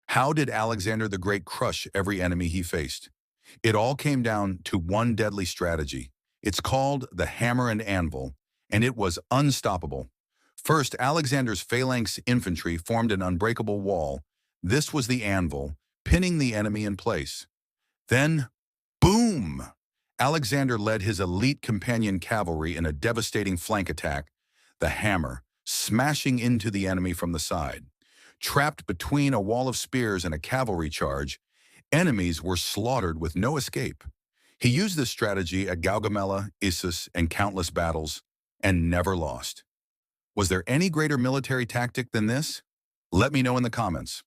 How did Alexander the Great crush every enemy he faced? It all came down to one deadly strategy. It's called the Hammer and Anvil, and it was unstoppable. First, Alexander's phalanx infantry formed an unbreakable wall. This was the anvil, pinning the enemy in place. Then, boom! Alexander led his elite companion cavalry in a devastating flank attack, the hammer, smashing into the enemy from the side. Trapped between a wall of spears and a cavalry charge, enemies were slaughtered with no escape. He used this strategy at Gaugamela, Issus, and countless battles, and never lost. Was there any greater military tactic than this? Let me know in the comments.